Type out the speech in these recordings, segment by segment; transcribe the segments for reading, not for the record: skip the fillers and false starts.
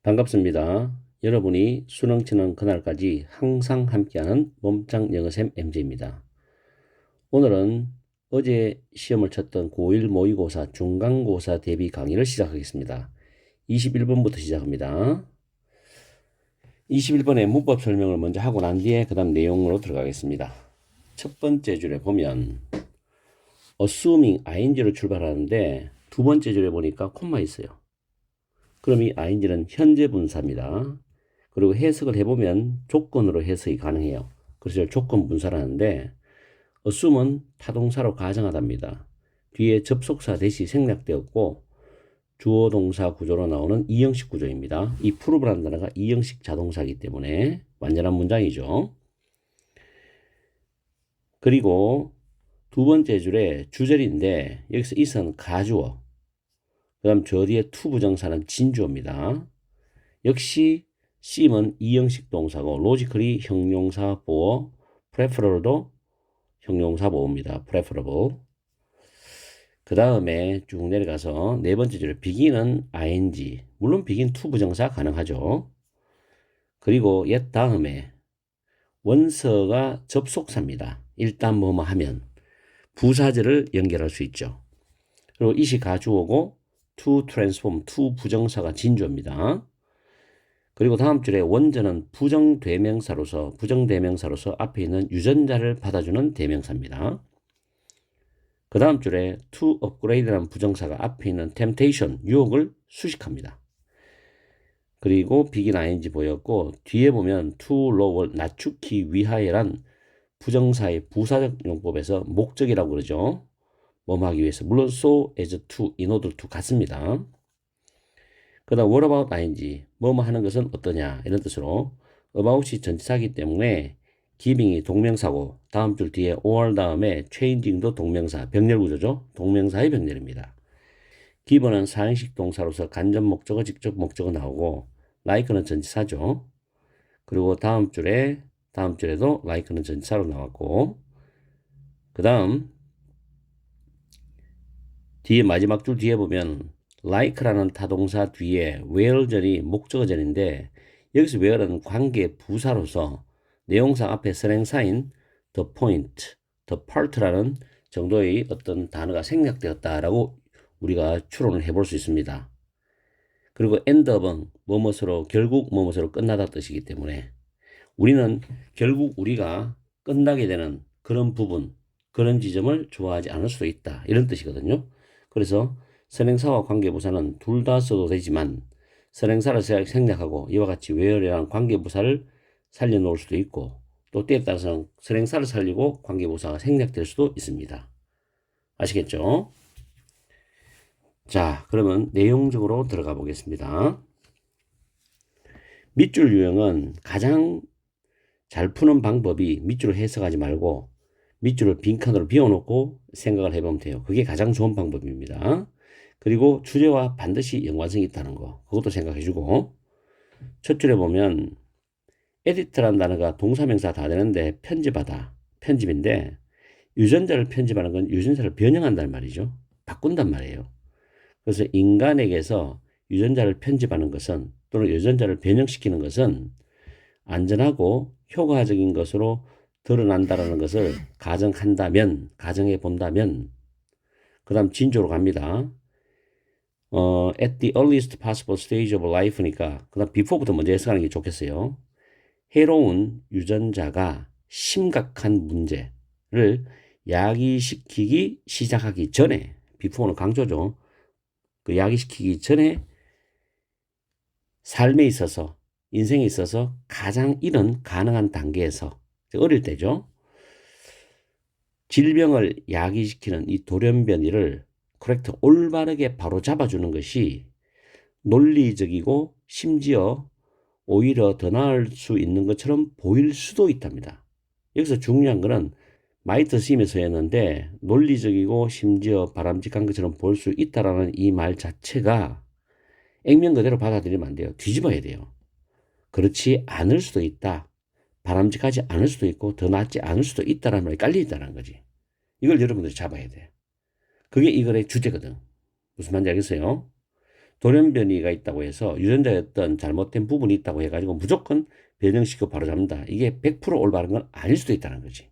반갑습니다. 여러분이 수능 치는 그날까지 항상 함께하는 몸짱 영어쌤 MJ입니다. 오늘은 어제 시험을 쳤던 고1 모의고사 중간고사 대비 강의를 시작하겠습니다. 21번부터 시작합니다. 21번의 문법 설명을 먼저 하고 난 뒤에 그 다음 내용으로 들어가겠습니다. 첫 번째 줄에 보면 assuming ing로 출발하는데 두 번째 줄에 보니까 콤마 있어요. 그럼 이 ing는 현재 분사입니다. 그리고 해석을 해보면 조건으로 해석이 가능해요. 그래서 조건 분사라는데 assume은 타동사로 가정하답니다. 뒤에 접속사 대시 생략되었고 주어 동사 구조로 나오는 이형식 구조입니다. 이 prove라는 단어가 이형식 자동사이기 때문에 완전한 문장이죠. 그리고 두 번째 줄에 주절인데 여기서 is은 가주어, 그 다음 저 뒤에 to 부정사는 진주어입니다. 역시 seem은 이형식 동사고 logically 형용사 보어, preferable도 형용사 보어입니다. preferable. 그 다음에 쭉 내려가서 네 번째 줄에 begin은 ing, 물론 begin to 부정사 가능하죠. 그리고 옛 다음에 원서가 접속사입니다. 일단 뭐뭐 하면 부사절을 연결할 수 있죠. 그리고 it이 가주어고 to transform, to 부정사가 진주어입니다. 그리고 다음 줄에 원전은 부정대명사로서 앞에 있는 유전자를 받아주는 대명사입니다. 그 다음 줄에 to upgrade라는 부정사가 앞에 있는 temptation, 유혹을 수식합니다. 그리고 begin ing 보였고 뒤에 보면 to lower, 낮추기 위하여란 부정사의 부사적 용법에서 목적이라고 그러죠. 뭐뭐 하기 위해서. 물론 so as to, in order to 같습니다. 그 다음 what about ing, 뭐뭐 하는 것은 어떠냐 이런 뜻으로 about이 전치사이기 때문에 giving이 동명사고 다음 줄 뒤에 or 다음에 changing도 동명사, 병렬 구조죠. 동명사의 병렬입니다. give는 사형식 동사로서 간접 목적어, 직접 목적어 나오고 like는 전치사죠. 그리고 다음 줄에도 like는 전치사로 나왔고 그 다음 뒤에 마지막 줄 뒤에 보면 like라는 타동사 뒤에 where절이 목적어절인데 여기서 where는 관계 부사로서 내용상 앞에 선행사인 the point, the part라는 정도의 어떤 단어가 생략되었다라고 우리가 추론을 해볼 수 있습니다. 그리고 end up은 뭐뭐으로 결국 뭐뭐으로 끝나다 뜻이기 때문에 우리는 결국 우리가 끝나게 되는 그런 부분, 그런 지점을 좋아하지 않을 수도 있다 이런 뜻이거든요. 그래서 선행사와 관계부사는 둘 다 써도 되지만 선행사를 생략하고 이와 같이 where이라는 관계부사를 살려놓을 수도 있고 또 때에 따라서는 선행사를 살리고 관계부사가 생략될 수도 있습니다. 아시겠죠? 자, 그러면 내용적으로 들어가 보겠습니다. 밑줄 유형은 가장 잘 푸는 방법이 밑줄을 해석하지 말고 밑줄을 빈칸으로 비워놓고 생각을 해보면 돼요. 그게 가장 좋은 방법입니다. 그리고 주제와 반드시 연관성이 있다는 거, 그것도 생각해주고 첫 줄에 보면 edit라는 단어가 동사명사 다 되는데 편집하다, 편집인데 유전자를 편집하는 건 유전자를 변형한다는 말이죠. 바꾼단 말이에요. 그래서 인간에게서 유전자를 편집하는 것은 또는 유전자를 변형시키는 것은 안전하고 효과적인 것으로 드러난다라는 것을 가정해 본다면 그 다음 진조로 갑니다. at the earliest possible stage of life니까 그 다음 before부터 먼저 해석하는 게 좋겠어요. 해로운 유전자가 심각한 문제를 야기시키기 시작하기 전에, before는 강조죠. 그 야기시키기 전에 삶에 있어서, 인생에 있어서 가장 이른 가능한 단계에서, 어릴 때죠. 질병을 야기시키는 이 돌연변이를 correct, 올바르게 바로 잡아주는 것이 논리적이고 심지어 오히려 더 나을 수 있는 것처럼 보일 수도 있답니다. 여기서 중요한 것은 might seem에서였는데 논리적이고 심지어 바람직한 것처럼 보일 수 있다라는 이 말 자체가 액면 그대로 받아들이면 안 돼요. 뒤집어야 돼요. 그렇지 않을 수도 있다. 바람직하지 않을 수도 있고 더 낫지 않을 수도 있다라는 말이 깔려있다는 거지. 이걸 여러분들이 잡아야 돼. 그게 이 글의 주제거든. 무슨 말인지 알겠어요? 돌연변이가 있다고 해서 유전자의 어떤 잘못된 부분이 있다고 해가지고 무조건 변형시켜 바로잡는다. 이게 100% 올바른 건 아닐 수도 있다는 거지.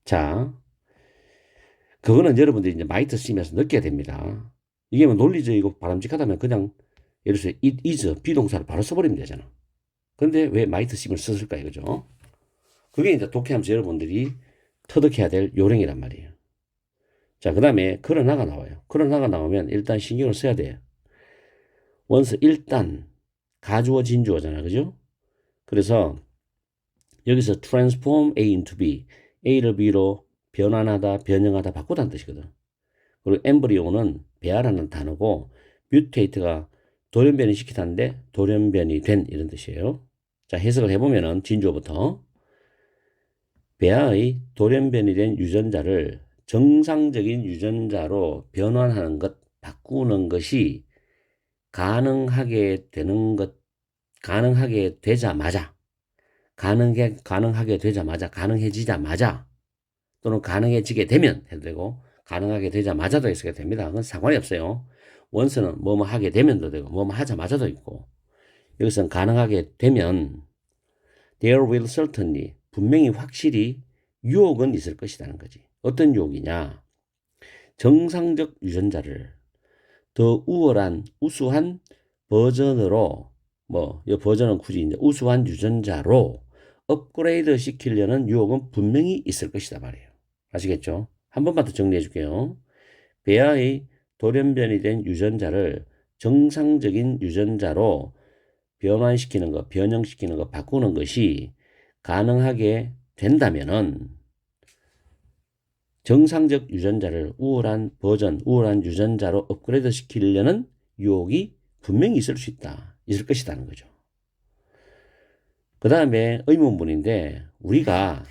자, 그거는 여러분들이 이제 마이트 쓰면서 느껴야 됩니다. 이게 뭐 논리적이고 바람직하다면 그냥 예를 들어서 it is 비동사를 바로 써버리면 되잖아. 근데 왜 마이트 심을 썼을까 이거죠. 그게 이제 독해하면서 여러분들이 터득해야 될 요령이란 말이에요. 자, 그 다음에 그러나가 나와요. 그러나가 나오면 일단 신경을 써야 돼요. 원서 일단 가주어 진주어잖아. 그죠? 그래서 여기서 transform A into B, A를 B로 변환하다, 변형하다, 바꾸다는 뜻이거든. 그리고 엠브리오는 배아라는 단어고 뮤테이트가 돌연변이 시키다는데 돌연변이 된 이런 뜻이에요. 자, 해석을 해보면은 진주어부터 배아의 돌연변이 된 유전자를 정상적인 유전자로 변환하는 것, 바꾸는 것이 가능하게 되자마자, 가능해지자마자, 또는 가능해지게 되면 해도 되고, 가능하게 되자마자도 있어야 됩니다. 그건 상관이 없어요. 원서는 뭐뭐 하게 되면도 되고, 뭐뭐 하자마자도 있고, 여기서는 가능하게 되면, there will certainly, 분명히 확실히 유혹은 있을 것이라는 거지. 어떤 유혹이냐? 정상적 유전자를 더 우수한 버전으로, 이 버전은 굳이 이제 우수한 유전자로 업그레이드 시키려는 유혹은 분명히 있을 것이다 말이에요. 아시겠죠? 한 번만 더 정리해 줄게요. 배아의 돌연변이 된 유전자를 정상적인 유전자로 변환시키는 것, 변형시키는 것, 바꾸는 것이 가능하게 된다면은 정상적 유전자를 우월한 유전자로 업그레이드 시키려는 유혹이 분명히 있을 것이라는 거죠. 그 다음에 의문문인데, 우리가,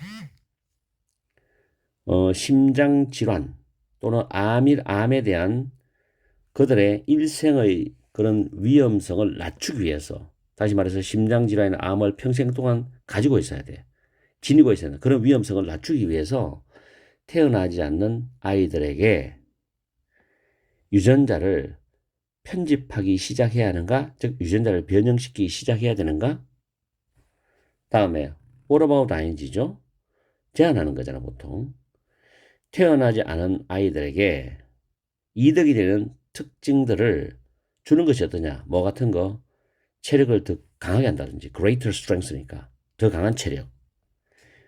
심장질환 또는 암에 대한 그들의 일생의 그런 위험성을 낮추기 위해서, 다시 말해서 심장질환이나 암을 평생 동안 가지고 있어야 돼. 지니고 있어야 돼. 그런 위험성을 낮추기 위해서 태어나지 않는 아이들에게 유전자를 편집하기 시작해야 하는가? 즉 유전자를 변형시키기 시작해야 되는가? 다음에 what about ing죠? 제한하는 거잖아 보통. 태어나지 않은 아이들에게 이득이 되는 특징들을 주는 것이 어떠냐? 뭐 같은 거? 체력을 더 강하게 한다든지 greater strength니까 더 강한 체력.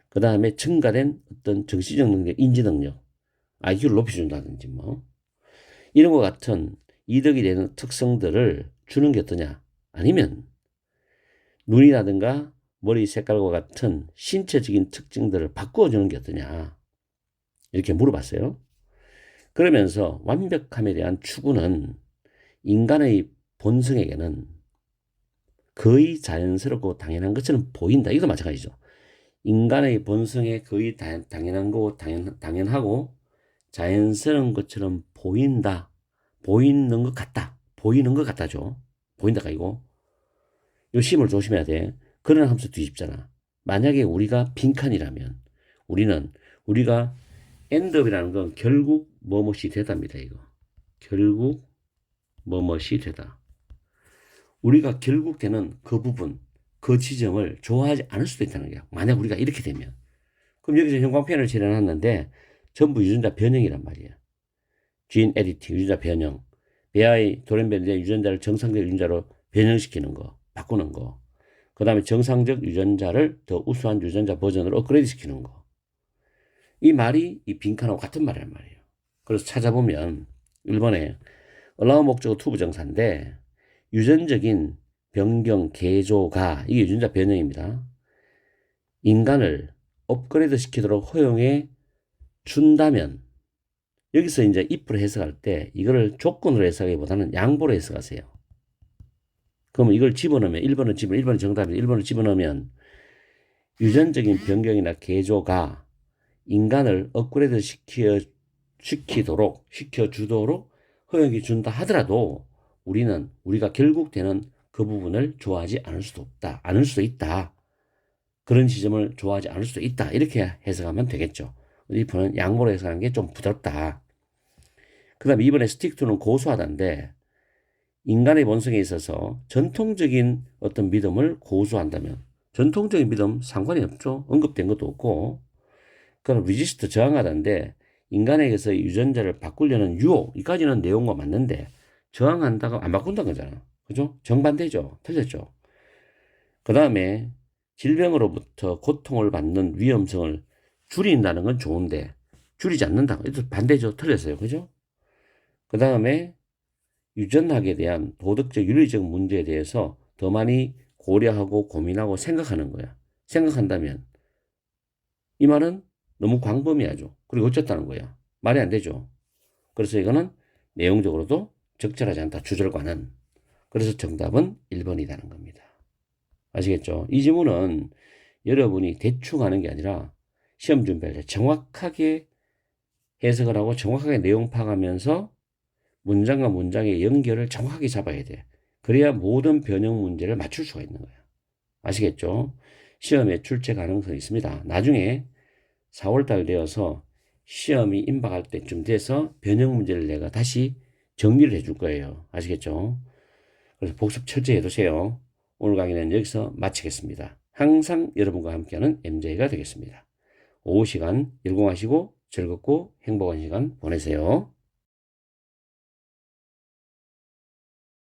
그 다음에 증가된 어떤 정신적 능력, 인지 능력, IQ를 높여준다든지 뭐 이런 것 같은 이득이 되는 특성들을 주는 게 어떠냐? 아니면 눈이라든가 머리 색깔과 같은 신체적인 특징들을 바꿔주는 게 어떠냐? 이렇게 물어봤어요. 그러면서 완벽함에 대한 추구는 인간의 본성에게는 거의 자연스럽고 당연한 것처럼 보인다. 이것도 마찬가지죠. 인간의 본성에 거의 당연한 거고 당연하고 자연스러운 것처럼 보인다. 보이는 것 같다. 보이는 것 같다죠. 보인다가 아니고. 요 심을 조심해야 돼. 그러나 함수 뒤집잖아. 만약에 우리가 빈칸이라면 우리가 endup이라는 건 결국 뭐뭇이 되답니다. 이거. 결국 뭐뭇이 되다. 우리가 결국 되는 그 부분, 그 지점을 좋아하지 않을 수도 있다는 거야. 만약 우리가 이렇게 되면. 그럼 여기서 형광펜을 칠해놨는데 전부 유전자 변형이란 말이야. 진 에디팅, 유전자 변형. 배아의 돌연변이된 유전자를 정상적 유전자로 변형시키는 거, 바꾸는 거. 그 다음에 정상적 유전자를 더 우수한 유전자 버전으로 업그레이드 시키는 거. 이 말이 이 빈칸하고 같은 말이란 말이에요. 그래서 찾아보면 1번에 allow 목적어 to 부정사인데 유전적인 변경, 개조가 이게 유전자 변형입니다. 인간을 업그레이드 시키도록 허용해 준다면 여기서 이제 if를 해석할 때 이거를 조건으로 해석하기보다는 양보로 해석하세요. 그러면 이걸 집어넣으면 1번은 정답인데 1번을 집어넣으면 유전적인 변경이나 개조가 인간을 업그레이드 시켜주도록 허용해 준다 하더라도 우리가 결국 되는 그 부분을 좋아하지 않을 수도 있다. 그런 지점을 좋아하지 않을 수도 있다. 이렇게 해석하면 되겠죠. if는 양보로 해석하는 게 좀 부드럽다. 그 다음에 이번에 stick to는 고수하다인데 인간의 본성에 있어서 전통적인 어떤 믿음을 고수한다면 전통적인 믿음 상관이 없죠. 언급된 것도 없고 그럼 리지스트 저항하다인데 인간에게서 유전자를 바꾸려는 유혹 이까지는 내용과 맞는데 저항한다고 안 바꾼다는 거잖아. 그죠? 정반대죠. 틀렸죠. 그 다음에 질병으로부터 고통을 받는 위험성을 줄인다는 건 좋은데 줄이지 않는다. 이것도 반대죠. 틀렸어요. 그죠? 그 다음에 유전학에 대한 도덕적 윤리적 문제에 대해서 더 많이 고려하고 고민하고 생각하는 거야. 생각한다면 이 말은 너무 광범위하죠. 그리고 어쨌다는 거야. 말이 안 되죠. 그래서 이거는 내용적으로도 적절하지 않다. 주절과는. 그래서 정답은 1번이라는 겁니다. 아시겠죠? 이 지문은 여러분이 대충 하는 게 아니라 시험 준비할 때 정확하게 해석을 하고 정확하게 내용 파악하면서 문장과 문장의 연결을 정확하게 잡아야 돼. 그래야 모든 변형 문제를 맞출 수가 있는 거야. 아시겠죠? 시험에 출제 가능성이 있습니다. 나중에 4월달 되어서 시험이 임박할 때쯤 돼서 변형 문제를 내가 다시 정리를 해줄 거예요. 아시겠죠? 그래서 복습 철저히 해두세요. 오늘 강의는 여기서 마치겠습니다. 항상 여러분과 함께하는 MJ가 되겠습니다. 오후 시간 열공하시고 즐겁고 행복한 시간 보내세요.